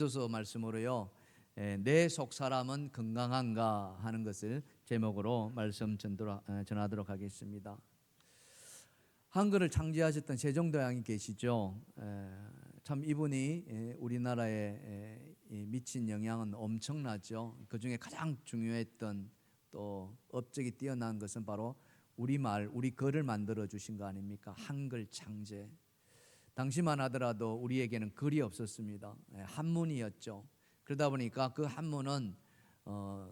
에베소서 말씀으로요. 내 속사람은 건강한가 하는 것을 제목으로 말씀 전하도록 하겠습니다. 한글을 창제하셨던 세종대왕이 계시죠. 참 이분이 우리나라에 미친 영향은 엄청나죠. 그 중에 가장 중요했던 또 업적이 뛰어난 것은 바로 우리말, 우리 글을 만들어 주신 거 아닙니까? 한글 창제. 당시만 하더라도 우리에게는 글이 없었습니다. 한문이었죠. 그러다 보니까 그 한문은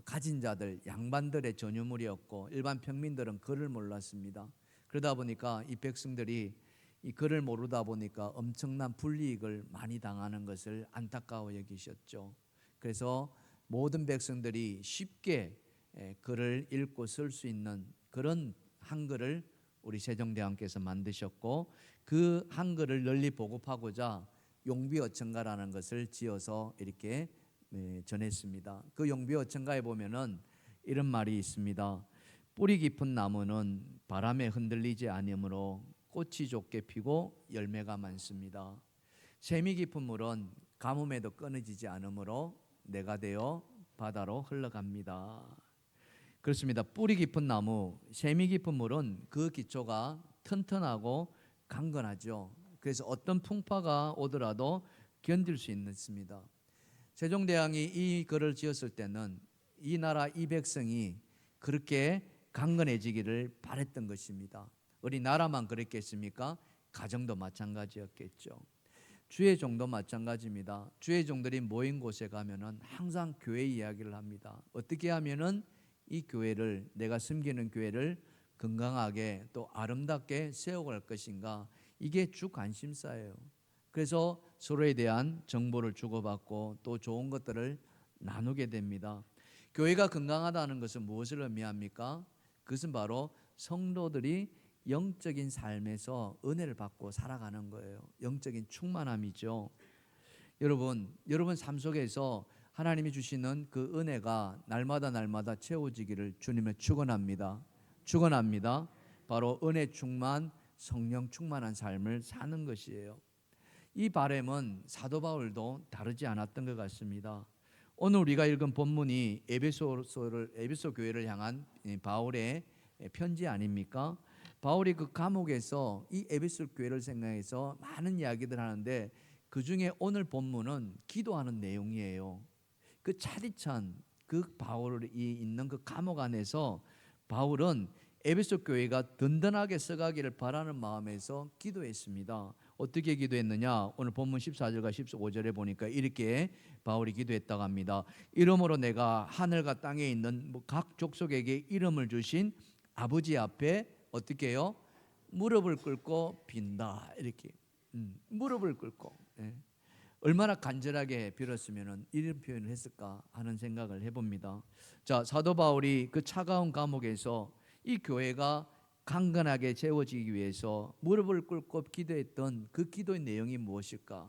가진 자들, 양반들의 전유물이었고 일반 평민들은 글을 몰랐습니다. 그러다 보니까 이 백성들이 이 글을 모르다 보니까 엄청난 불이익을 많이 당하는 것을 안타까워 여기셨죠. 그래서 모든 백성들이 쉽게 글을 읽고 쓸 수 있는 그런 한글을 우리 세종대왕께서 만드셨고, 그 한글을 널리 보급하고자 용비어천가라는 것을 지어서 이렇게 전했습니다. 그 용비어천가에 보면은 이런 말이 있습니다. 뿌리 깊은 나무는 바람에 흔들리지 않으므로 꽃이 좋게 피고 열매가 많습니다. 샘이 깊은 물은 가뭄에도 끊어지지 않으므로 내가 되어 바다로 흘러갑니다. 그렇습니다. 뿌리 깊은 나무, 샘이 깊은 물은 그 기초가 튼튼하고 강건하죠. 그래서 어떤 풍파가 오더라도 견딜 수 있습니다. 세종대왕이 이 글을 지었을 때는 이 나라 이 백성이 그렇게 강건해지기를 바랬던 것입니다. 우리 나라만 그랬겠습니까? 가정도 마찬가지였겠죠. 주의 종도 마찬가지입니다. 주의 종들이 모인 곳에 가면은 항상 교회 이야기를 합니다. 어떻게 하면은 이 교회를, 내가 섬기는 교회를 건강하게 또 아름답게 세워갈 것인가, 이게 주 관심사예요. 그래서 서로에 대한 정보를 주고받고 또 좋은 것들을 나누게 됩니다. 교회가 건강하다는 것은 무엇을 의미합니까? 그것은 바로 성도들이 영적인 삶에서 은혜를 받고 살아가는 거예요. 영적인 충만함이죠. 여러분 삶 속에서 하나님이 주시는 그 은혜가 날마다 채워지기를 주님을 축원합니다. 축원합니다. 바로 은혜 충만, 성령 충만한 삶을 사는 것이에요. 이 바람은 사도 바울도 다르지 않았던 것 같습니다. 오늘 우리가 읽은 본문이 에베소 교회를 향한 바울의 편지 아닙니까? 바울이 그 감옥에서 이 에베소 교회를 생각해서 많은 이야기들 하는데, 그 중에 오늘 본문은 기도하는 내용이에요. 그 차디찬 그 바울이 있는 그 감옥 안에서 바울은 에베소 교회가 든든하게 서가기를 바라는 마음에서 기도했습니다. 어떻게 기도했느냐? 오늘 본문 14절과 15절에 보니까 이렇게 바울이 기도했다고 합니다. 이러므로 내가 하늘과 땅에 있는 각 족속에게 이름을 주신 아버지 앞에 어떻게 해요? 무릎을 꿇고 빈다. 이렇게 무릎을 꿇고. 얼마나 간절하게 빌었으면 이런 표현을 했을까 하는 생각을 해봅니다. 자, 사도 바울이 그 차가운 감옥에서 이 교회가 강건하게 채워지기 위해서 무릎을 꿇고 기도했던 그 기도의 내용이 무엇일까?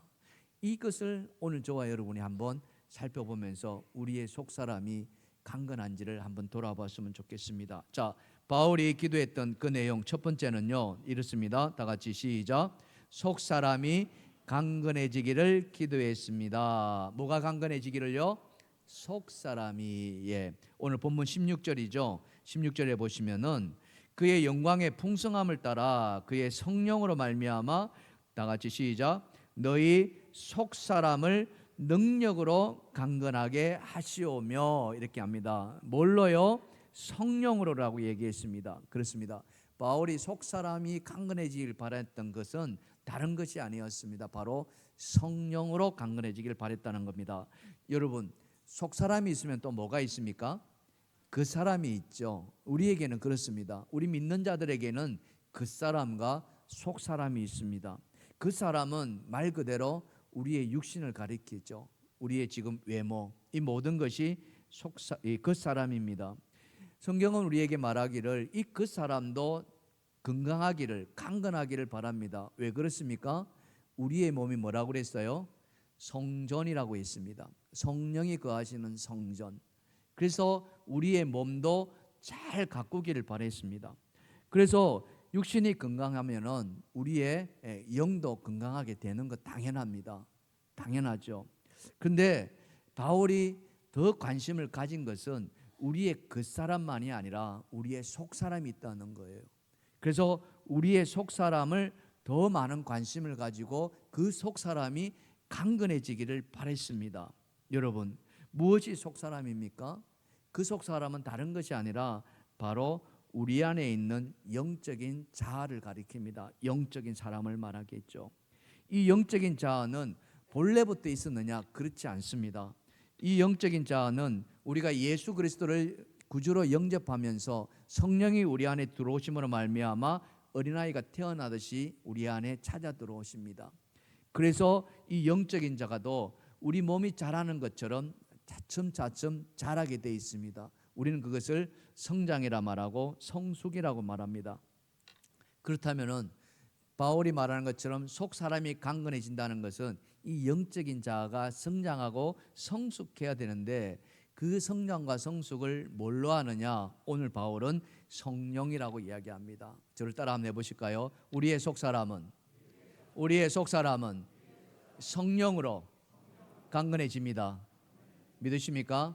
이것을 오늘 저와 여러분이 한번 살펴보면서 우리의 속사람이 강건한지를 한번 돌아봤으면 좋겠습니다. 자, 바울이 기도했던 그 내용 첫 번째는요, 이렇습니다. 다 같이 시작. 속사람이 강건해지기를 기도했습니다. 뭐가 강건해지기를요? 속사람이. 오늘 본문 16절이죠. 16절에 보시면은 그의 영광의 풍성함을 따라 그의 성령으로 말미암아, 다 같이 시작. 너희 속사람을 능력으로 강건하게 하시오며, 이렇게 합니다. 뭘로요? 성령으로라고 얘기했습니다. 그렇습니다. 바울이 속사람이 강건해지길 바랬던 것은 다른 것이 아니었습니다. 바로 성령으로 강건해지길 바랬다는 겁니다. 여러분, 속사람이 있으면 또 뭐가 있습니까? 그 사람이 있죠. 우리에게는 그렇습니다. 우리 믿는 자들에게는 그 사람과 속사람이 있습니다. 그 사람은 말 그대로 우리의 육신을 가리키죠. 우리의 지금 외모, 이 모든 것이 그 사람입니다. 성경은 우리에게 말하기를 이 그 사람도 건강하기를, 강건하기를 바랍니다. 왜 그렇습니까? 우리의 몸이 뭐라고 그랬어요? 성전이라고 했습니다. 성령이 거하시는 성전. 그래서 우리의 몸도 잘 가꾸기를 바랬습니다. 그래서 육신이 건강하면은 우리의 영도 건강하게 되는 것 당연합니다. 당연하죠. 그런데 바울이 더 관심을 가진 것은 우리의 겉사람만이 아니라 우리의 속사람이 있다는 거예요. 그래서 우리의 속사람을 더 많은 관심을 가지고 그 속사람이 강건해지기를 바랬습니다. 여러분, 무엇이 속사람입니까? 그 속사람은 다른 것이 아니라 바로 우리 안에 있는 영적인 자아를 가리킵니다. 영적인 사람을 말하겠죠. 이 영적인 자아는 본래부터 있었느냐? 그렇지 않습니다. 이 영적인 자아는 우리가 예수 그리스도를 구주로 영접하면서 성령이 우리 안에 들어오심으로 말미암아 어린아이가 태어나듯이 우리 안에 찾아 들어오십니다. 그래서 이 영적인 자가도 우리 몸이 자라는 것처럼 차츰차츰 자라게 되어 있습니다. 우리는 그것을 성장이라 말하고 성숙이라고 말합니다. 그렇다면은 바울이 말하는 것처럼 속 사람이 강건해진다는 것은 이 영적인 자아가 성장하고 성숙해야 되는데 그 성장과 성숙을 뭘로 하느냐? 오늘 바울은 성령이라고 이야기합니다. 저를 따라 한번 해보실까요? 우리의 속 사람은 성령으로 강건해집니다. 믿으십니까?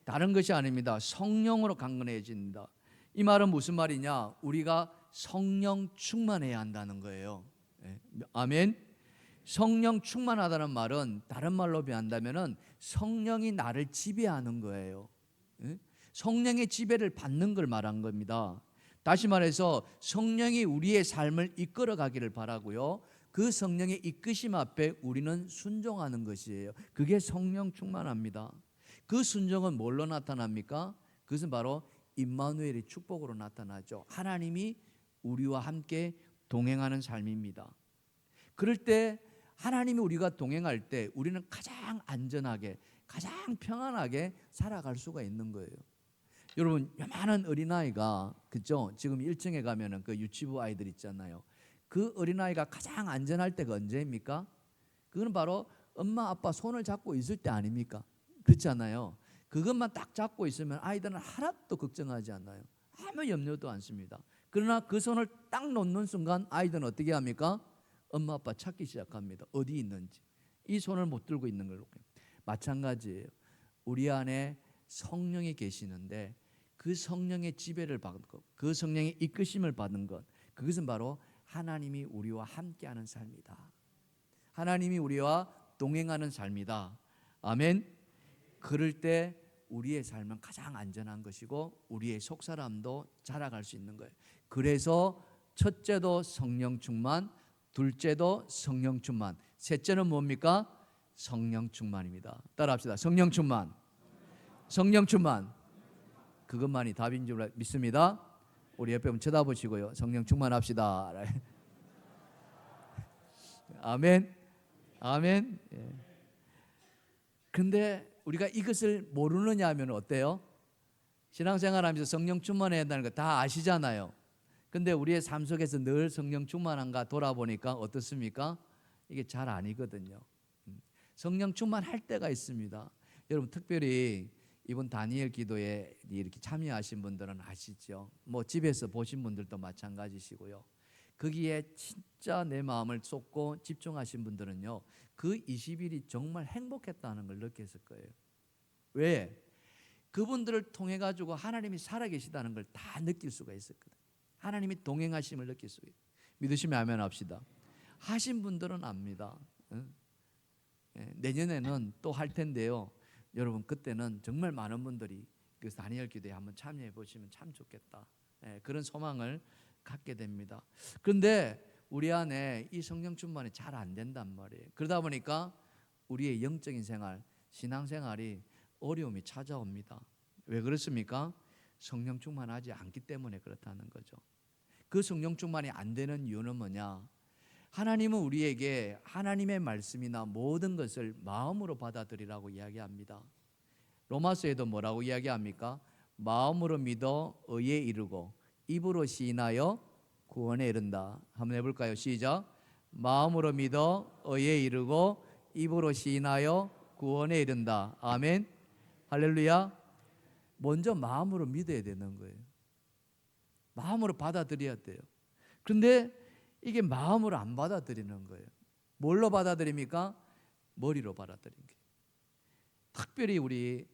다른 것이 아닙니다. 성령으로 강건해진다. 이 말은 무슨 말이냐? 우리가 성령 충만해야 한다는 거예요. 아멘. 성령 충만하다는 말은 다른 말로 비한다면은 성령이 나를 지배하는 거예요. 성령의 지배를 받는 걸 말한 겁니다. 다시 말해서 성령이 우리의 삶을 이끌어 가기를 바라고요. 그 성령의 이끄심 앞에 우리는 순종하는 것이에요. 그게 성령 충만합니다. 그 순종은 뭘로 나타납니까? 그것은 바로 임마누엘의 축복으로 나타나죠. 하나님이 우리와 함께 동행하는 삶입니다. 그럴 때 하나님이 우리가 동행할 때 우리는 가장 안전하게, 가장 평안하게 살아갈 수가 있는 거예요. 여러분, 요만한 어린아이가, 그죠? 지금 1층에 가면은 그 유치부 아이들 있잖아요. 그 어린아이가 가장 안전할 때가 언제입니까? 그거는 바로 엄마 아빠 손을 잡고 있을 때 아닙니까? 그렇지 않아요? 그것만 딱 잡고 있으면 아이들은 하나도 걱정하지 않아요. 아무 염려도 않습니다. 그러나 그 손을 딱 놓는 순간 아이들은 어떻게 합니까? 엄마 아빠 찾기 시작합니다. 어디 있는지. 이 손을 못 들고 있는 걸로. 마찬가지예요. 우리 안에 성령이 계시는데 그 성령의 지배를 받은 것, 그 성령의 이끄심을 받은 것, 그것은 바로 하나님이 우리와 함께하는 삶이다. 하나님이 우리와 동행하는 삶이다. 아멘. 그럴 때 우리의 삶은 가장 안전한 것이고 우리의 속사람도 자라갈 수 있는 거예요. 그래서 첫째도 성령 충만, 둘째도 성령 충만, 셋째는 뭡니까? 성령 충만입니다. 따라합시다. 성령 충만. 성령 충만. 그것만이 답인 줄 믿습니다. 우리 옆에 한번 쳐다보시고요. 성령 충만합시다. 아멘. 아멘. 그런데 우리가 이것을 모르느냐 하면 어때요? 신앙생활하면서 성령 충만해야 한다는 거 다 아시잖아요. 근데 우리의 삶 속에서 늘 성령 충만한가 돌아보니까 어떻습니까? 이게 잘 아니거든요. 성령 충만할 때가 있습니다. 여러분, 특별히 이번 다니엘 기도에 이렇게 참여하신 분들은 아시죠? 뭐 집에서 보신 분들도 마찬가지시고요. 거기에 진짜 내 마음을 쏟고 집중하신 분들은요, 그 20일이 정말 행복했다는 걸 느꼈을 거예요. 왜? 그분들을 통해 가지고 하나님이 살아계시다는 걸 다 느낄 수가 있었거든요. 하나님이 동행하심을 느낄 수 있어요. 믿으시면 아멘 합시다. 하신 분들은 압니다. 내년에는 또 할 텐데요. 여러분, 그때는 정말 많은 분들이 그 다니엘 기도에 한번 참여해 보시면 참 좋겠다. 그런 소망을 갖게 됩니다. 그런데 우리 안에 이 성령 충만이 잘 안 된단 말이에요. 그러다 보니까 우리의 영적인 생활, 신앙생활이 어려움이 찾아옵니다. 왜 그렇습니까? 성령 충만하지 않기 때문에 그렇다는 거죠. 그 성령 충만이 안 되는 이유는 뭐냐? 하나님은 우리에게 하나님의 말씀이나 모든 것을 마음으로 받아들이라고 이야기합니다. 로마서에도 뭐라고 이야기합니까? 마음으로 믿어 의에 이르고 입으로 시인하여 구원에 이른다. 한번 해볼까요? 시작. 마음으로 믿어 의에 이르고 입으로 시인하여 구원에 이른다. 아멘. 할렐루야. 먼저 마음으로 믿어야 되는 거예요. 마음으로 받아들여야 돼요. 그런데 이게 마음으로 안 받아들이는 거예요. 뭘로 받아들입니까? 머리로 받아들인 게. 특별히 우리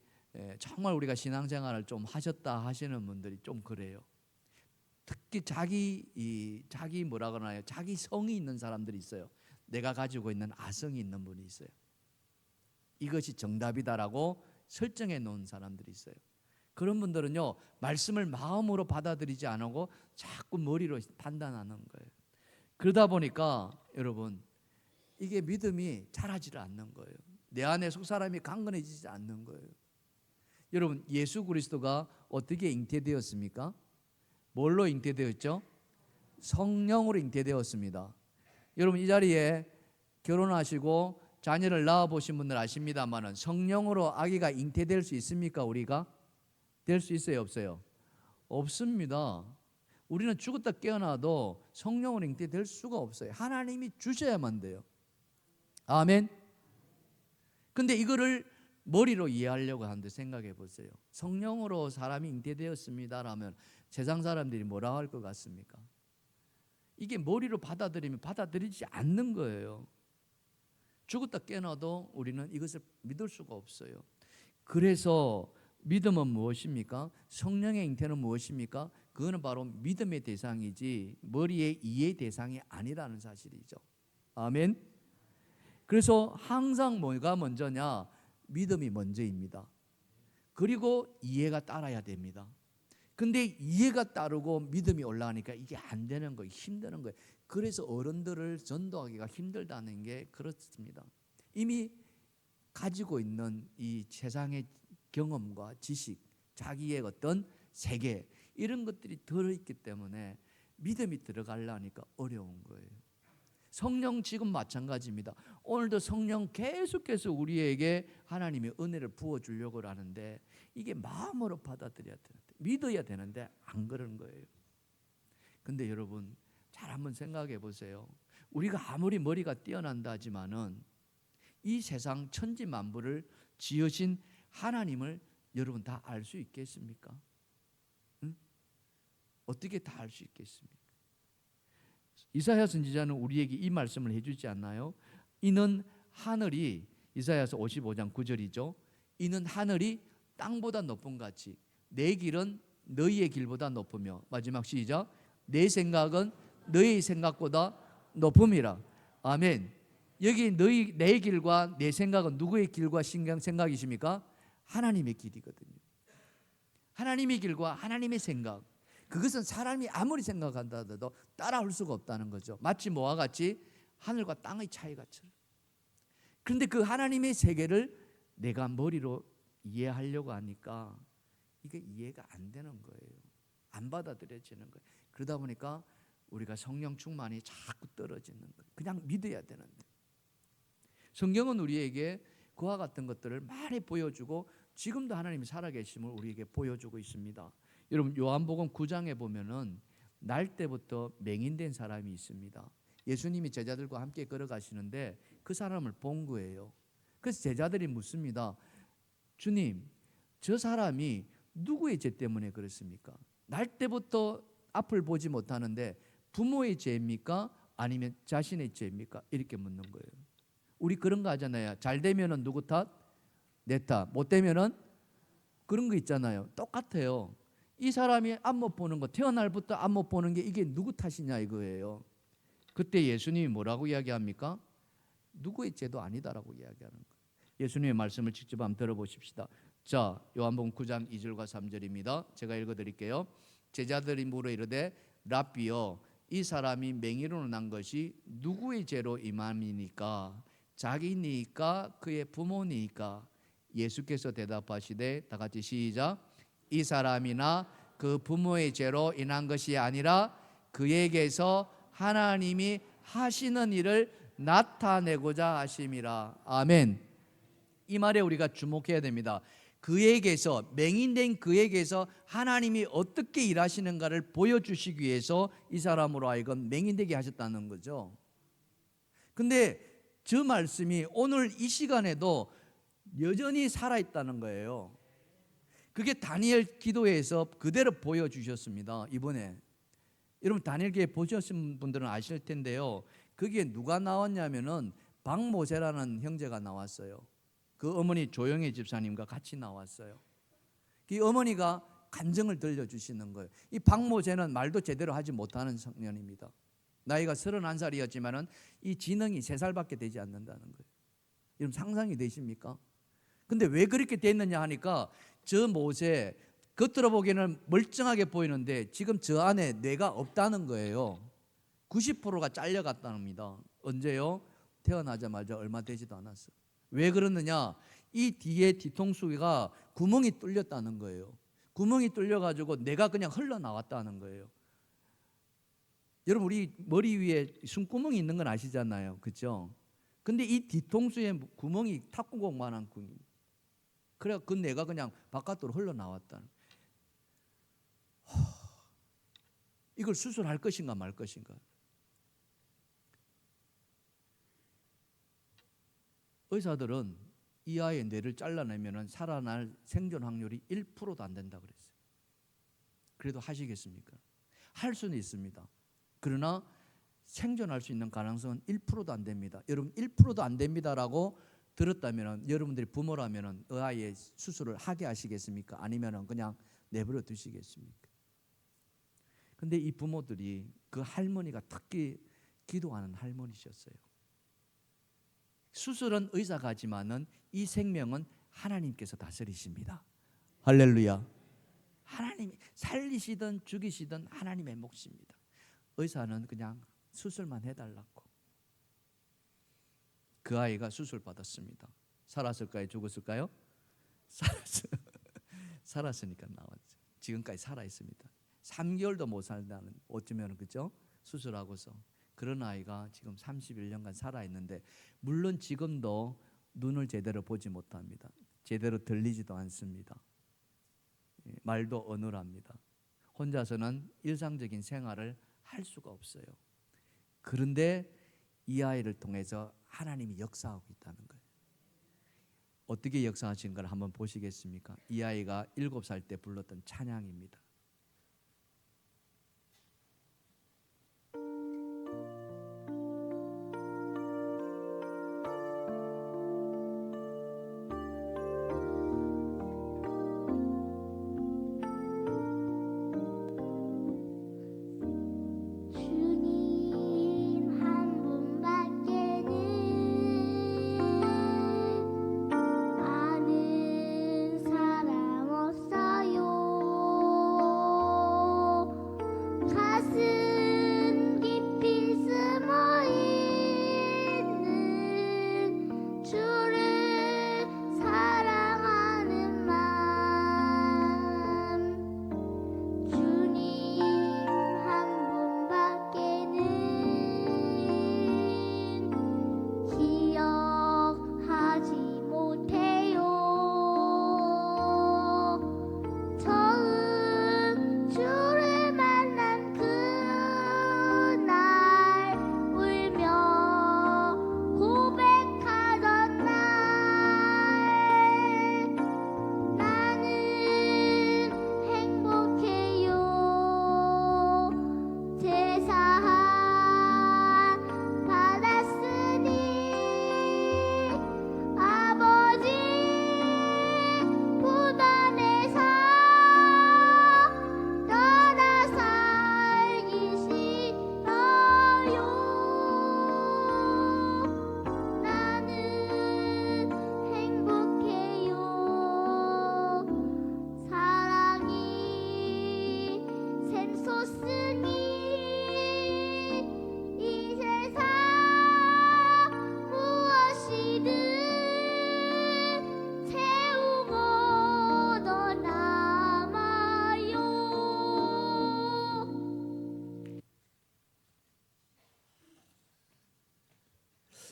정말 우리가 신앙생활을 좀 하셨다 하시는 분들이 좀 그래요. 특히 자기 뭐라 그러나요? 자기 성이 있는 사람들이 있어요. 내가 가지고 있는 아성이 있는 분이 있어요. 이것이 정답이다라고 설정해 놓은 사람들이 있어요. 그런 분들은요, 말씀을 마음으로 받아들이지 않고 자꾸 머리로 판단하는 거예요. 그러다 보니까 여러분, 이게 믿음이 자라지를 않는 거예요. 내 안에 속사람이 강건해지지 않는 거예요. 여러분, 예수 그리스도가 어떻게 잉태되었습니까? 뭘로 잉태되었죠? 성령으로 잉태되었습니다. 여러분, 이 자리에 결혼하시고 자녀를 낳아보신 분들 아십니다만 성령으로 아기가 잉태될 수 있습니까? 우리가? 될 수 있어요? 없어요? 없습니다. 우리는 죽었다 깨어나도 성령으로 잉태될 수가 없어요. 하나님이 주셔야만 돼요. 아멘. 근데 이거를 머리로 이해하려고 하는데 생각해 보세요. 성령으로 사람이 잉태되었습니다라면 세상 사람들이 뭐라 할 것 같습니까? 이게 머리로 받아들이면 받아들이지 않는 거예요. 죽었다 깨어나도 우리는 이것을 믿을 수가 없어요. 그래서 믿음은 무엇입니까? 성령의 잉태는 무엇입니까? 그거는 바로 믿음의 대상이지 머리의 이해 대상이 아니라는 사실이죠. 아멘. 그래서 항상 뭐가 먼저냐? 믿음이 먼저입니다. 그리고 이해가 따라야 됩니다. 근데 이해가 따르고 믿음이 올라가니까 이게 안 되는 거예요. 힘드는 거예요. 그래서 어른들을 전도하기가 힘들다는 게 그렇습니다. 이미 가지고 있는 이 세상의 경험과 지식, 자기의 어떤 세계 이런 것들이 들어있기 때문에 믿음이 들어가려니까 어려운 거예요. 성령 지금 마찬가지입니다. 오늘도 성령 계속해서 우리에게 하나님의 은혜를 부어주려고 하는데 이게 마음으로 받아들여야 되는데 믿어야 되는데 안 그러는 거예요. 근데 여러분 잘 한번 생각해 보세요. 우리가 아무리 머리가 뛰어난다 하지만은 이 세상 천지 만물을 지으신 하나님을 여러분 다 알 수 있겠습니까? 응? 어떻게 다 알 수 있겠습니까? 이사야 선지자는 우리에게 이 말씀을 해주지 않나요? 이는 하늘이 이사야서 55장 9절이죠. 이는 하늘이 땅보다 높은 같이 내 길은 너희의 길보다 높으며 마지막 시작 내 생각은 너희의 생각보다 높음이라. 아멘. 여기 내 길과 내 생각은 누구의 길과 생각이십니까? 하나님의 길이거든요. 하나님의 길과 하나님의 생각, 그것은 사람이 아무리 생각한다 해도 따라올 수가 없다는 거죠. 마치 뭐와 같이? 하늘과 땅의 차이가처럼. 그런데 그 하나님의 세계를 내가 머리로 이해하려고 하니까 이게 이해가 안 되는 거예요. 안 받아들여지는 거예요. 그러다 보니까 우리가 성령 충만이 자꾸 떨어지는 거예요. 그냥 믿어야 되는데. 성경은 우리에게 그와 같은 것들을 많이 보여주고 지금도 하나님이 살아계심을 우리에게 보여주고 있습니다. 여러분 요한복음 9장에 보면은 날 때부터 맹인된 사람이 있습니다. 예수님이 제자들과 함께 걸어가시는데 그 사람을 본 거예요. 그래서 제자들이 묻습니다. 주님, 저 사람이 누구의 죄 때문에 그렇습니까? 날 때부터 앞을 보지 못하는데 부모의 죄입니까? 아니면 자신의 죄입니까? 이렇게 묻는 거예요. 우리 그런 거 하잖아요. 잘 되면은 누구 탓? 내 탓. 못 되면은 그런 거 있잖아요. 똑같아요. 이 사람이 안 못 보는 거, 태어날부터 안 못 보는 게 이게 누구 탓이냐 이거예요. 그때 예수님이 뭐라고 이야기합니까? 누구의 죄도 아니다라고 이야기하는 거예요. 예수님의 말씀을 직접 한번 들어보십시다. 자, 요한복음 9장 2절과 3절입니다. 제가 읽어드릴게요. 제자들이 물어 이르되 랍비여 이 사람이 맹인으로 난 것이 누구의 죄로 임함이니까? 자기니까 그의 부모니까? 예수께서 대답하시되 다 같이 시작. 이 사람이나 그 부모의 죄로 인한 것이 아니라 그에게서 하나님이 하시는 일을 나타내고자 하심이라. 아멘. 이 말에 우리가 주목해야 됩니다. 그에게서, 맹인된 그에게서 하나님이 어떻게 일하시는가를 보여주시기 위해서 이 사람으로 하여금 맹인되게 하셨다는 거죠. 근데 저 말씀이 오늘 이 시간에도 여전히 살아있다는 거예요. 그게 다니엘 기도에서 그대로 보여주셨습니다. 이번에 여러분 다니엘기에 보셨던 분들은 아실 텐데요. 거기에 누가 나왔냐면은 박모세라는 형제가 나왔어요. 그 어머니 조영애 집사님과 같이 나왔어요. 이 어머니가 간증을 들려주시는 거예요. 이 박모세는 말도 제대로 하지 못하는 청년입니다. 나이가 31살이었지만은 이 지능이 3살밖에 되지 않는다는 거예요. 여러분 상상이 되십니까? 근데 왜 그렇게 됐느냐 하니까 저 모세 겉으로 보기에는 멀쩡하게 보이는데 지금 저 안에 뇌가 없다는 거예요. 90%가 잘려갔답니다. 언제요? 태어나자마자 얼마 되지도 않았어요. 왜 그러느냐? 이 뒤에 뒤통수가 구멍이 뚫렸다는 거예요. 구멍이 뚫려가지고 뇌가 그냥 흘러나왔다는 거예요. 여러분 우리 머리 위에 숨구멍이 있는 건 아시잖아요. 그렇죠? 근데 이 뒤통수에 구멍이 탁구공만한 구멍이. 그래 그 뇌가 그냥 바깥으로 흘러나왔다는. 이걸 수술할 것인가 말 것인가. 의사들은 이 아이의 뇌를 잘라내면 살아날 생존 확률이 1%도 안 된다 그랬어요. 그래도 하시겠습니까? 할 수는 있습니다. 그러나 생존할 수 있는 가능성은 1%도 안 됩니다. 여러분 1%도 안 됩니다라고 들었다면 여러분들이 부모라면 그 아이의 수술을 하게 하시겠습니까? 아니면 그냥 내버려 두시겠습니까? 근데 이 부모들이 그 할머니가 특히 기도하는 할머니셨어요. 수술은 의사가 하지만은 이 생명은 하나님께서 다스리십니다. 할렐루야. 하나님이 살리시든 죽이시든 하나님의 몫입니다. 의사는 그냥 수술만 해달라고. 그 아이가 수술 받았습니다. 살았을까요? 죽었을까요? 살았으니까 나왔죠. 지금까지 살아 있습니다. 3개월도 못 살다는 어쩌면 그죠? 수술하고서 그런 아이가 지금 31년간 살아 있는데 물론 지금도 눈을 제대로 보지 못합니다. 제대로 들리지도 않습니다. 말도 어눌합니다. 혼자서는 일상적인 생활을 할 수가 없어요. 그런데 이 아이를 통해서 하나님이 역사하고 있다는 거예요. 어떻게 역사하신 걸 한번 보시겠습니까? 이 아이가 7살 때 불렀던 찬양입니다.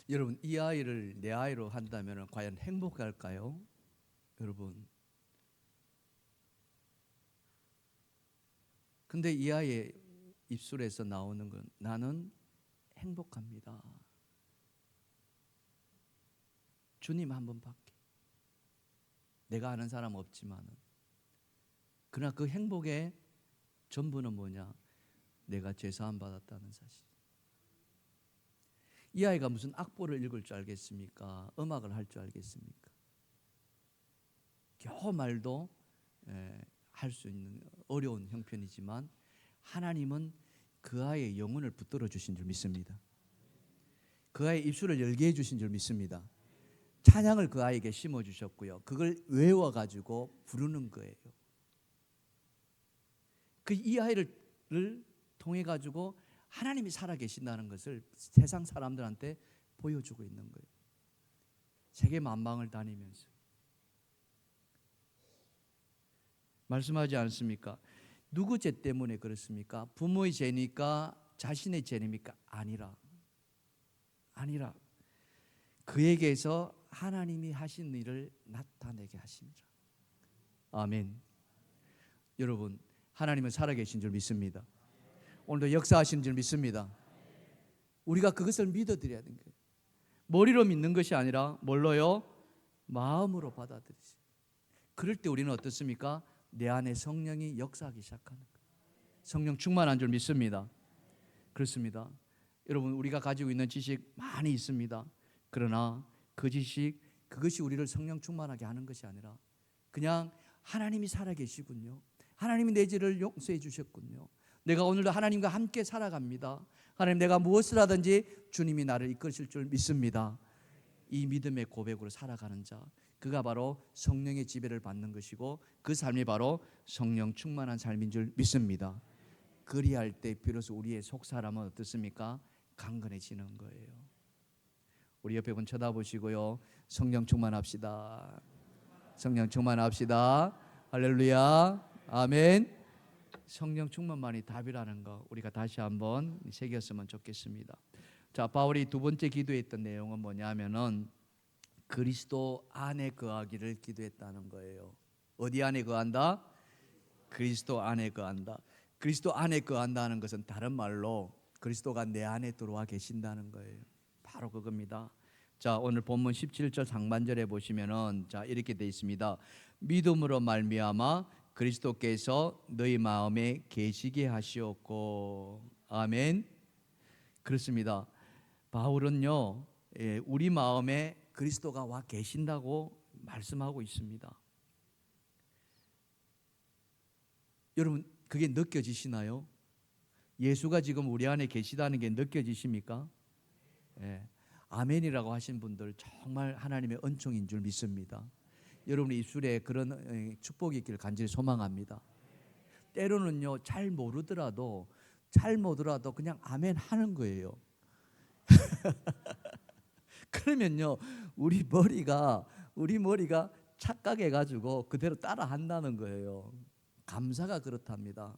여러분 이 아이를 내 아이로 한다면 과연 행복할까요? 여러분 근데 이 아이의 입술에서 나오는 건 나는 행복합니다. 주님 한 번밖에 내가 아는 사람 없지만은 그러나 그 행복의 전부는 뭐냐? 내가 죄사함 받았다는 사실. 이 아이가 무슨 악보를 읽을 줄 알겠습니까? 음악을 할 줄 알겠습니까? 겨우 말도 할 수 있는 어려운 형편이지만 하나님은 그 아이의 영혼을 붙들어 주신 줄 믿습니다. 그 아이의 입술을 열게 해주신 줄 믿습니다. 찬양을 그 아이에게 심어주셨고요. 그걸 외워가지고 부르는 거예요. 이 아이를 통해 가지고 하나님이 살아계신다는 것을 세상 사람들한테 보여주고 있는 거예요. 세계 만방을 다니면서 말씀하지 않습니까? 누구 죄 때문에 그렇습니까? 부모의 죄니까 자신의 죄입니까? 아니라 그에게서 하나님이 하신 일을 나타내게 하십니다. 아멘. 여러분, 하나님은 살아계신 줄 믿습니다. 오늘도 역사하신 줄 믿습니다. 우리가 그것을 믿어드려야 되는 거예요. 머리로 믿는 것이 아니라 뭘로요? 마음으로 받아들이세요. 그럴 때 우리는 어떻습니까? 내 안에 성령이 역사하기 시작하는 거예요. 성령 충만한 줄 믿습니다. 그렇습니다. 여러분, 우리가 가지고 있는 지식 많이 있습니다. 그러나 그 지식, 그것이 우리를 성령 충만하게 하는 것이 아니라 그냥 하나님이 살아계시군요. 하나님이 내 죄를 용서해 주셨군요. 내가 오늘도 하나님과 함께 살아갑니다. 하나님, 내가 무엇을 하든지 주님이 나를 이끄실 줄 믿습니다. 이 믿음의 고백으로 살아가는 자, 그가 바로 성령의 지배를 받는 것이고 그 삶이 바로 성령 충만한 삶인 줄 믿습니다. 그리할 때 비로소 우리의 속사람은 어떻습니까? 강건해지는 거예요. 우리 옆에 분 쳐다보시고요. 성령 충만합시다. 성령 충만합시다. 할렐루야. 아멘. 성령 충만만이 답이라는 거 우리가 다시 한번 새겼으면 좋겠습니다. 자, 바울이 두 번째 기도했던 내용은 뭐냐면은 그리스도 안에 거하기를 기도했다는 거예요. 어디 안에 거한다? 그리스도 안에 거한다. 그리스도 안에 거한다는 것은 다른 말로 그리스도가 내 안에 들어와 계신다는 거예요. 바로 그겁니다. 자, 오늘 본문 17절 상반절에 보시면은 자, 이렇게 되어 있습니다. 믿음으로 말미암아 그리스도께서 너희 마음에 계시게 하시었고. 아멘. 그렇습니다. 바울은요, 우리 마음에 그리스도가 와 계신다고 말씀하고 있습니다. 여러분, 그게 느껴지시나요? 예수가 지금 우리 안에 계시다는 게 느껴지십니까? 아멘이라고 하신 분들 정말 하나님의 은총인 줄 믿습니다. 여러분의 입술에 그런 축복이 있기를 간절히 소망합니다. 때로는요, 잘 모르더라도 그냥 아멘 하는 거예요. 그러면요, 우리 머리가 착각해 가지고 그대로 따라 한다는 거예요. 감사가 그렇답니다.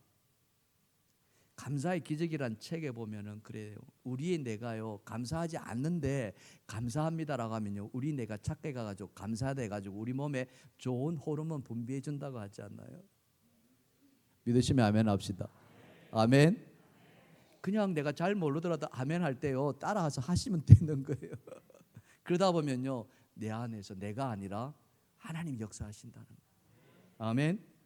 감사의 기적이란 책에 보면은 그래요. 우리의 뇌가요, 감사하지 않는데 감사합니다라고 하면요, 우리 뇌가 착각해 가지고 감사돼 가지고 우리 몸에 좋은 호르몬 분비해 준다고 하지 않나요? 믿으시면 아멘 합시다. 아멘. 그냥 내가 잘 모르더라도 아멘 할 때요, 따라서 하시면 되는 거예요. 그러다 보면요, 내 안에서 내가 아니라 하나님 역사하신다는 거예요. 아멘.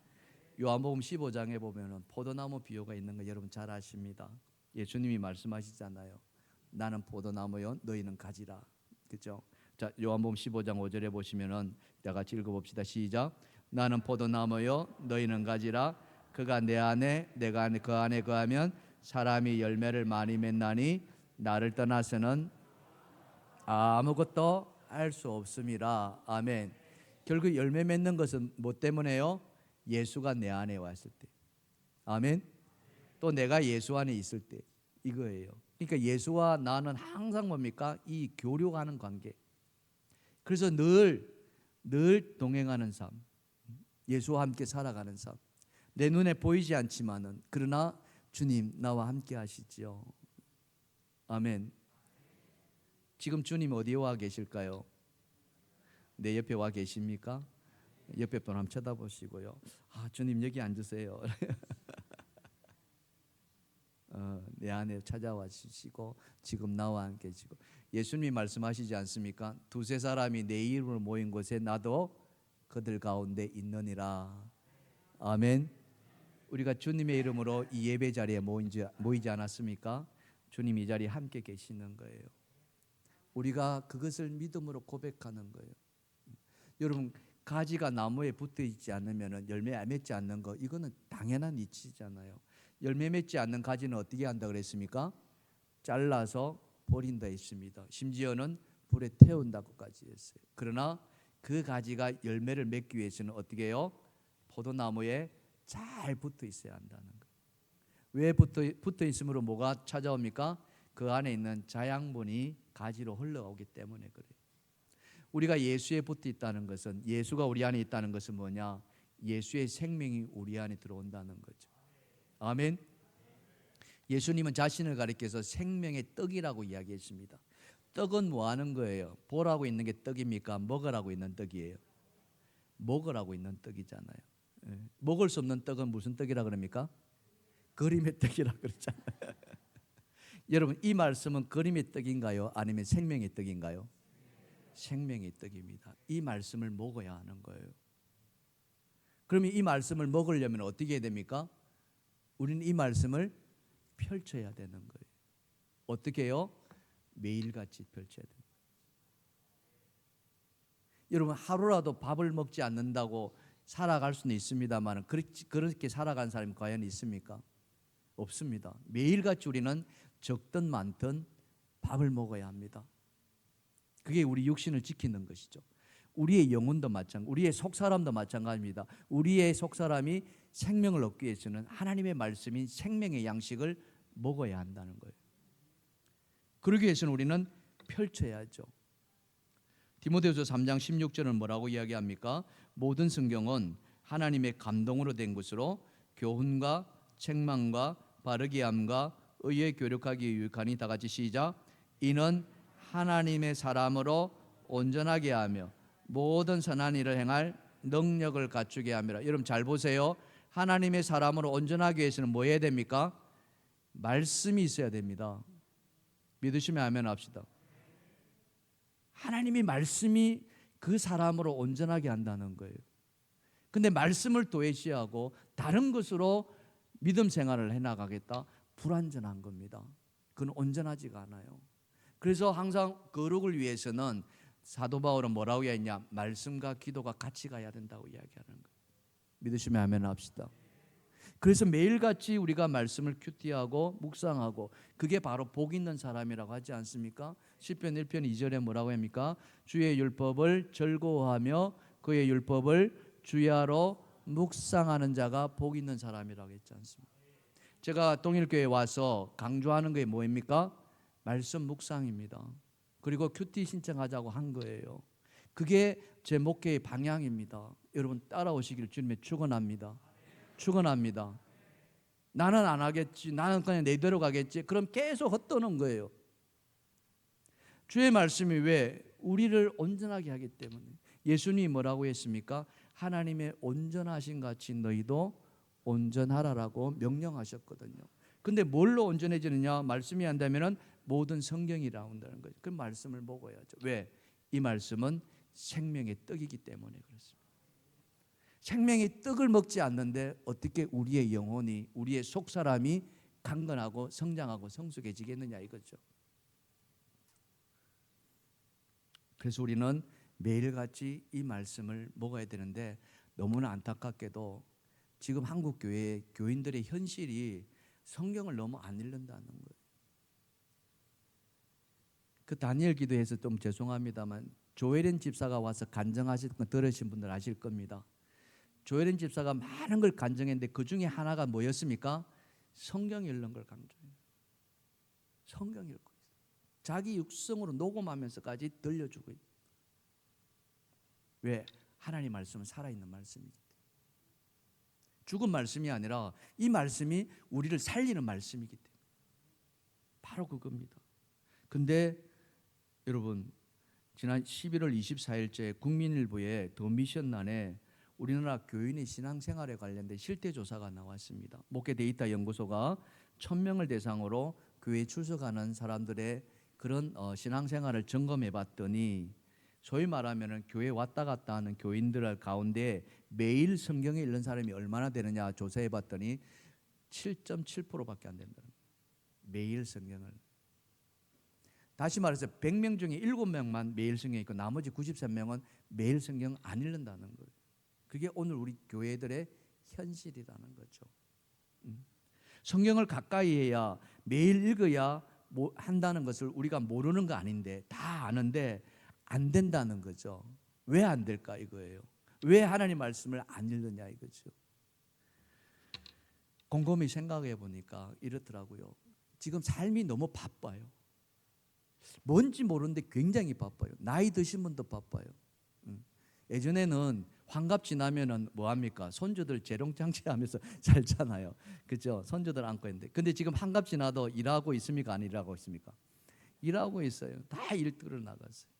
요한복음 15장에 보면은 포도나무 비유가 있는 거 여러분 잘 아십니다. 예수님이 말씀하시잖아요. 나는 포도나무요, 너희는 가지라. 그렇죠? 자, 요한복음 15장 5절에 보시면은 다 같이 읽어봅시다. 시작. 나는 포도나무요, 너희는 가지라. 그가 내 안에, 내가 그 안에 거하면 사람이 열매를 많이 맺나니 나를 떠나서는 아무것도 할 수 없음이라. 아멘. 결국 열매 맺는 것은 뭐 때문에요? 예수가 내 안에 왔을 때. 아멘. 또 내가 예수 안에 있을 때, 이거예요. 그러니까 예수와 나는 항상 뭡니까? 이 교류하는 관계. 그래서 늘 동행하는 삶, 예수와 함께 살아가는 삶. 내 눈에 보이지 않지만은 그러나 주님 나와 함께 하시지요. 아멘. 지금 주님 어디에 와 계실까요? 내 옆에 와 계십니까? 옆에 분 한번 쳐다보시고요. 아, 주님 여기 앉으세요. 내 안에 찾아와 주시고 지금 나와 함께 계시고, 예수님이 말씀하시지 않습니까? 두세 사람이 내 이름으로 모인 곳에 나도 그들 가운데 있느니라. 아멘. 우리가 주님의 이름으로 이 예배 자리에 모이지 않았습니까? 주님 이 자리에 함께 계시는 거예요. 우리가 그것을 믿음으로 고백하는 거예요. 여러분, 가지가 나무에 붙어 있지 않으면 열매 안 맺지 않는 거, 이거는 당연한 이치잖아요. 열매 맺지 않는 가지는 어떻게 한다 그랬습니까? 잘라서 버린다 했습니다. 심지어는 불에 태운다고까지 했어요. 그러나 그 가지가 열매를 맺기 위해서는 어떻게 해요? 포도나무에 잘 붙어 있어야 한다는 거예요. 왜 붙어 있으므로 뭐가 찾아옵니까? 그 안에 있는 자양분이 가지로 흘러오기 때문에 그래요. 우리가 예수에 붙어 있다는 것은, 예수가 우리 안에 있다는 것은 뭐냐? 예수의 생명이 우리 안에 들어온다는 거죠. 아멘. 예수님은 자신을 가리켜서 생명의 떡이라고 이야기했습니다. 떡은 뭐 하는 거예요? 보라고 있는 게 떡입니까? 먹으라고 있는 떡이에요. 먹으라고 있는 떡이잖아요. 먹을 수 없는 떡은 무슨 떡이라 그럽니까? 그림의 떡이라 그러잖아요. 여러분, 이 말씀은 그림의 떡인가요? 아니면 생명의 떡인가요? 생명의 떡입니다. 이 말씀을 먹어야 하는 거예요. 그러면 이 말씀을 먹으려면 어떻게 해야 됩니까? 우리는 이 말씀을 펼쳐야 되는 거예요. 어떻게 해요? 매일같이 펼쳐야 돼요. 여러분, 하루라도 밥을 먹지 않는다고 살아갈 수는 있습니다만 그렇게 살아간 사람이 과연 있습니까? 없습니다. 매일같이 우리는 적든 많든 밥을 먹어야 합니다. 그게 우리 육신을 지키는 것이죠. 우리의 영혼도 마찬가지, 우리의 속사람도 마찬가지입니다. 우리의 속사람이 생명을 얻기 위해서는 하나님의 말씀인 생명의 양식을 먹어야 한다는 거예요. 그러기 위해서는 우리는 펼쳐야죠. 디모데후서 3장 16절은 뭐라고 이야기합니까? 모든 성경은 하나님의 감동으로 된 것으로 교훈과 책망과 바르게 함과 의에 교력하기 유익하니, 다 같이 시작. 이는 하나님의 사람으로 온전하게 하며 모든 선한 일을 행할 능력을 갖추게 함이라. 여러분 잘 보세요. 하나님의 사람으로 온전하게 위해서는 뭐 해야 됩니까? 말씀이 있어야 됩니다. 믿으시면 아멘 합시다. 하나님이 말씀이 그 사람으로 온전하게 한다는 거예요. 근데 말씀을 도외시하고 다른 것으로 믿음 생활을 해나가겠다? 불완전한 겁니다. 그건 온전하지가 않아요. 그래서 항상 거룩을 위해서는 사도 바울은 뭐라고 이야기했냐? 말씀과 기도가 같이 가야 된다고 이야기하는 거예요. 믿으시면 아멘 합시다. 그래서 매일같이 우리가 말씀을 큐티하고 묵상하고, 그게 바로 복 있는 사람이라고 하지 않습니까? 시편 1편 2절에 뭐라고 합니까? 주의 율법을 즐거워하며 그의 율법을 주야로 묵상하는 자가 복 있는 사람이라고 했지 않습니까? 제가 동일교회에 와서 강조하는 게 뭐입니까? 말씀 묵상입니다. 그리고 큐티 신청하자고 한 거예요. 그게 제 목회의 방향입니다. 여러분 따라오시길 주님의 축원합니다. 축원합니다. 나는 안 하겠지, 나는 그냥 내대로 가겠지, 그럼 계속 헛도는 거예요. 주의 말씀이 왜? 우리를 온전하게 하기 때문에. 예수님이 뭐라고 했습니까? 하나님의 온전하신 같이 너희도 온전하라라고 명령하셨거든요. 근데 뭘로 온전해지느냐? 말씀이 한다면은 모든 성경이 나온다는 거죠. 그 말씀을 먹어야죠. 왜? 이 말씀은 생명의 떡이기 때문에 그렇습니다. 생명의 떡을 먹지 않는데 어떻게 우리의 영혼이, 우리의 속사람이 강건하고 성장하고 성숙해지겠느냐 이거죠. 그래서 우리는 매일같이 이 말씀을 먹어야 되는데, 너무나 안타깝게도 지금 한국 교회 교인들의 현실이 성경을 너무 안 읽는다는 거예요. 그 다니엘 기도에서 좀 죄송합니다만 조혜련 집사가 와서 간증하실 거 들으신 분들 아실 겁니다. 조혜련 집사가 많은 걸 간증했는데 그 중에 하나가 뭐였습니까? 성경 읽는 걸 강조해요. 성경 읽고 있어요. 자기 육성으로 녹음하면서까지 들려주고 있어요. 왜? 하나님 말씀은 살아있는 말씀이기 때문에. 죽은 말씀이 아니라 이 말씀이 우리를 살리는 말씀이기 때문에. 바로 그겁니다. 근데 여러분, 지난 11월 24일째 국민일보의 더 미션란에 우리나라 교인의 신앙생활에 관련된 실태조사가 나왔습니다. 목회 데이터 연구소가 1000명을 대상으로 교회에 출석하는 사람들의 그런 신앙생활을 점검해 봤더니, 소위 말하면 교회에 왔다 갔다 하는 교인들 가운데 매일 성경에 읽는 사람이 얼마나 되느냐 조사해 봤더니 7.7%밖에 안 된다는 거예요. 매일 성경을. 다시 말해서 100명 중에 7명만 매일 성경 읽고 나머지 93명은 매일 성경 안 읽는다는 거예요. 그게 오늘 우리 교회들의 현실이라는 거죠. 성경을 가까이 해야 매일 읽어야 한다는 것을 우리가 모르는 거 아닌데 다 아는데 안 된다는 거죠. 왜 안 될까 이거예요. 왜 하나님 말씀을 안 읽느냐 이거죠. 곰곰이 생각해 보니까 이렇더라고요. 지금 삶이 너무 바빠요. 뭔지 모르는데 굉장히 바빠요. 나이 드신 분도 바빠요. 예전에는 환갑 지나면은 뭐 합니까? 손주들 재롱장치하면서 살잖아요. 그죠? 손주들 안고 있는데. 근데 지금 환갑 지나도 일하고 있습니까? 안 일하고 있습니까? 일하고 있어요. 다 일터로 나갔어요.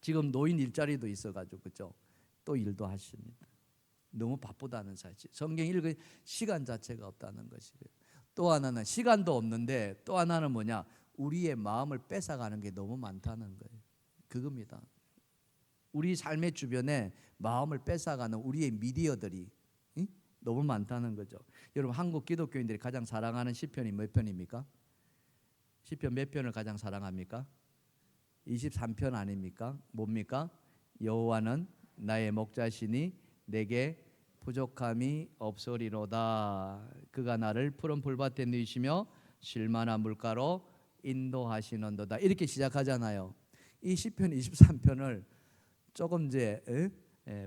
지금 노인 일자리도 있어가지고 그죠? 또 일도 하십니다. 너무 바쁘다는 사실. 성경 읽을 시간 자체가 없다는 것이고요. 또 하나는 시간도 없는데 또 하나는 뭐냐? 우리의 마음을 뺏어가는 게 너무 많다는 거예요. 그겁니다. 우리 삶의 주변에 마음을 뺏어가는 우리의 미디어들이 너무 많다는 거죠. 여러분 한국 기독교인들이 가장 사랑하는 시편이 몇 편입니까? 시편 몇 편을 가장 사랑합니까? 23편 아닙니까? 뭡니까? 여호와는 나의 목자시니 내게 부족함이 없으리로다. 그가 나를 푸른 풀밭에 누이시며 쉴만한 물가로 인도하시는도다. 이렇게 시작하잖아요. 이 시편 23편을 조금 이제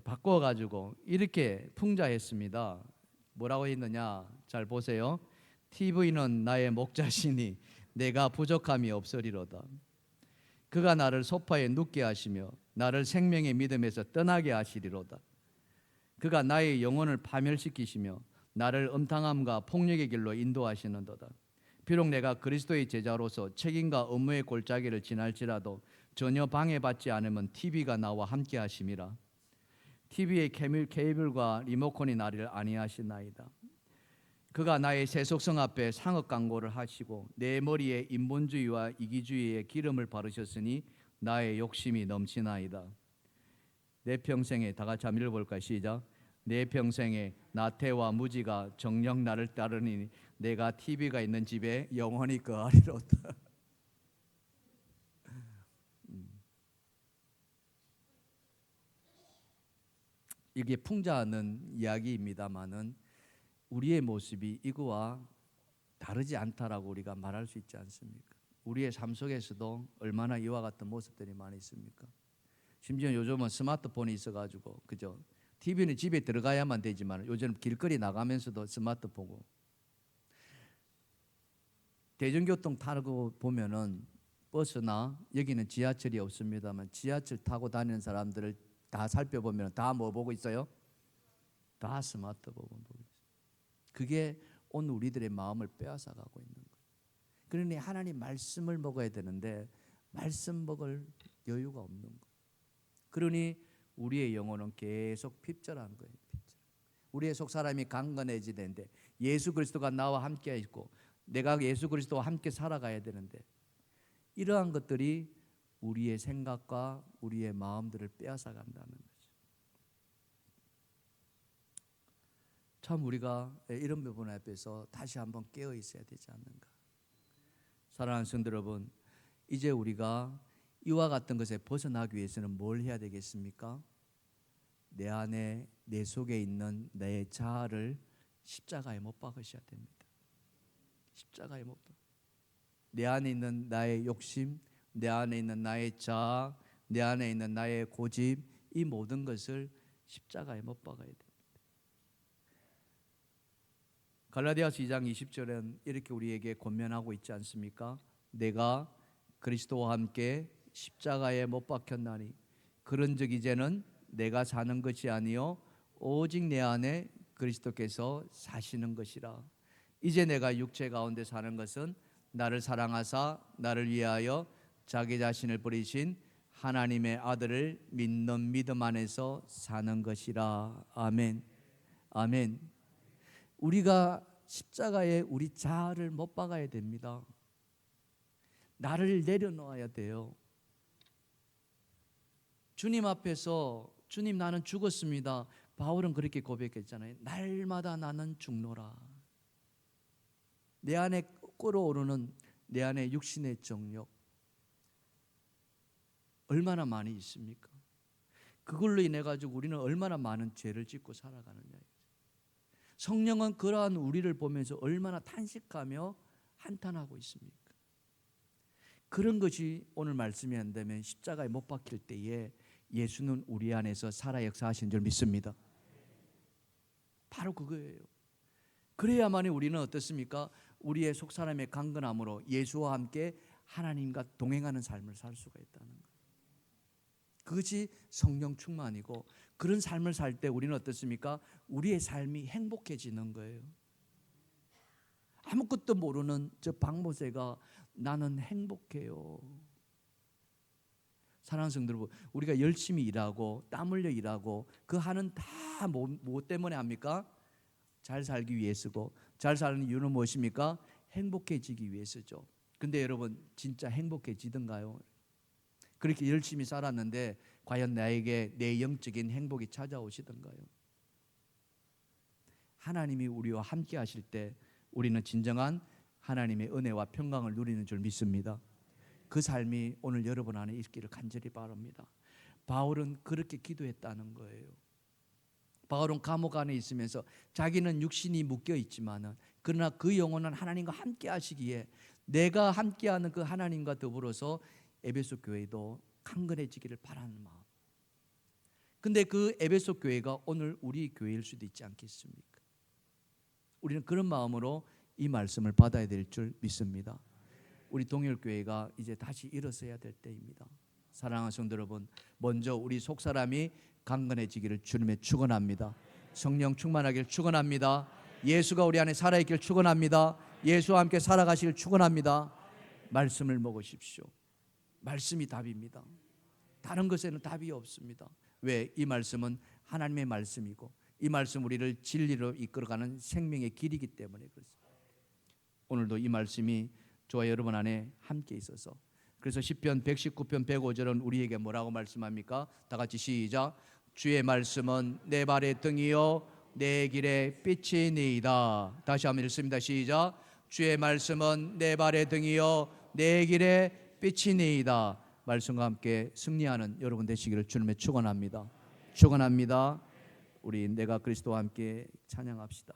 바꿔가지고 이렇게 풍자했습니다. 뭐라고 했느냐? 잘 보세요. TV는 나의 목자시니 내가 부족함이 없으리로다. 그가 나를 소파에 눕게 하시며 나를 생명의 믿음에서 떠나게 하시리로다. 그가 나의 영혼을 파멸시키시며 나를 음탕함과 폭력의 길로 인도하시는도다. 비록 내가 그리스도의 제자로서 책임과 업무의 골짜기를 지날지라도 전혀 방해받지 않으면 TV가 나와 함께 하심이라. TV의 케이블과 리모컨이 나를 아니하시나이다. 그가 나의 세속성 앞에 상업 광고를 하시고 내 머리에 인본주의와 이기주의의 기름을 바르셨으니 나의 욕심이 넘치나이다. 내 평생에 다 같이 한번 읽어볼까요? 시작. 내 평생에 나태와 무지가 정녕 나를 따르니 내가 TV가 있는 집에 영원히 거하리로다. 이게 풍자하는 이야기입니다만은 우리의 모습이 이거와 다르지 않다라고 우리가 말할 수 있지 않습니까? 우리의 삶 속에서도 얼마나 이와 같은 모습들이 많이 있습니까? 심지어 요즘은 스마트폰이 있어가지고 그죠? TV는 집에 들어가야만 되지만 요즘 길거리 나가면서도 스마트폰고 대중교통 타고 보면은 버스나 여기는 지하철이 없습니다만 지하철 타고 다니는 사람들을 다 살펴보면 다 뭐 보고 있어요? 다 스마트폰 보고 있어요. 그게 오늘 우리들의 마음을 빼앗아가고 있는 거예요. 그러니 하나님 말씀을 먹어야 되는데 말씀 먹을 여유가 없는 거예요. 그러니 우리의 영혼은 계속 핍절한 거예요. 우리의 속사람이 강건해지는데 예수 그리스도가 나와 함께 있고 내가 예수 그리스도와 함께 살아가야 되는데 이러한 것들이 우리의 생각과 우리의 마음들을 빼앗아 간다는 거죠. 참 우리가 이런 부분 앞에서 다시 한번 깨어 있어야 되지 않는가. 사랑하는 성도 여러분, 이제 우리가 이와 같은 것에 벗어나기 위해서는 뭘 해야 되겠습니까? 내 안에 내 속에 있는 내 자아를 십자가에 못 박으셔야 됩니다. 십자가에 못 박으셔야 됩니다. 내 안에 있는 나의 욕심, 내 안에 있는 나의 자아, 내 안에 있는 나의 고집, 이 모든 것을 십자가에 못 박아야 됩니다. 갈라디아서 2장 20절은 이렇게 우리에게 권면하고 있지 않습니까? 내가 그리스도와 함께 십자가에 못 박혔나니 그런즉 이제는 내가 사는 것이 아니요 오직 내 안에 그리스도께서 사시는 것이라. 이제 내가 육체 가운데 사는 것은 나를 사랑하사 나를 위하여 자기 자신을 버리신 하나님의 아들을 믿는 믿음 안에서 사는 것이라. 아멘. 아멘. 우리가 십자가에 우리 자아를 못 박아야 됩니다. 나를 내려놓아야 돼요. 주님 앞에서 주님 나는 죽었습니다. 바울은 그렇게 고백했잖아요. 날마다 나는 죽노라. 내 안에 끓어오르는 내 안에 육신의 정욕 얼마나 많이 있습니까? 그걸로 인해 가지고 우리는 얼마나 많은 죄를 짓고 살아가느냐. 성령은 그러한 우리를 보면서 얼마나 탄식하며 한탄하고 있습니까? 그런 것이 오늘 말씀이 안 되면 십자가에 못 박힐 때에 예수는 우리 안에서 살아 역사하신 줄 믿습니다. 바로 그거예요. 그래야만이 우리는 어떻습니까? 우리의 속사람의 강건함으로 예수와 함께 하나님과 동행하는 삶을 살 수가 있다는 거예요. 그것이 성령 충만이고, 그런 삶을 살 때 우리는 어떻습니까? 우리의 삶이 행복해지는 거예요. 아무것도 모르는 저 박모세가 나는 행복해요. 사랑하는 성도 여러분, 우리가 열심히 일하고 땀 흘려 일하고 그 하는 다 뭐 때문에 합니까? 잘 살기 위해서고, 잘 사는 이유는 무엇입니까? 행복해지기 위해서죠. 근데 여러분, 진짜 행복해지던가요? 그렇게 열심히 살았는데 과연 나에게 내 영적인 행복이 찾아오시던가요? 하나님이 우리와 함께 하실 때 우리는 진정한 하나님의 은혜와 평강을 누리는 줄 믿습니다. 그 삶이 오늘 여러분 안에 있기를 간절히 바랍니다. 바울은 그렇게 기도했다는 거예요. 바울은 감옥 안에 있으면서 자기는 육신이 묶여 있지만은, 그러나 그 영혼은 하나님과 함께 하시기에 내가 함께하는 그 하나님과 더불어서 에베소 교회도 강건해지기를 바라는 마음. 근데 그 에베소 교회가 오늘 우리 교회일 수도 있지 않겠습니까? 우리는 그런 마음으로 이 말씀을 받아야 될 줄 믿습니다. 우리 동일교회가 이제 다시 일어서야 될 때입니다. 사랑하는 성도 여러분, 먼저 우리 속사람이 강건해지기를 주님의 축원합니다. 성령 충만하기를 축원합니다. 예수가 우리 안에 살아있기를 축원합니다. 예수와 함께 살아가시길 축원합니다. 말씀을 먹으십시오. 말씀이 답입니다. 다른 것에는 답이 없습니다. 왜? 이 말씀은 하나님의 말씀이고, 이 말씀 우리를 진리로 이끌어가는 생명의 길이기 때문에 그렇습니다. 오늘도 이 말씀이 저와 여러분 안에 함께 있어서, 그래서 시편 119편 105절은 우리에게 뭐라고 말씀합니까? 다 같이 시작. 주의 말씀은 내 발의 등이요 내 길의 빛이니이다. 다시 한번 읽습니다. 시작. 주의 말씀은 내 발의 등이요 내 길의 빛이니이다. 말씀과 함께 승리하는 여러분 되시기를 주님의 축원합니다. 축원합니다. 우리 내가 그리스도와 함께 찬양합시다.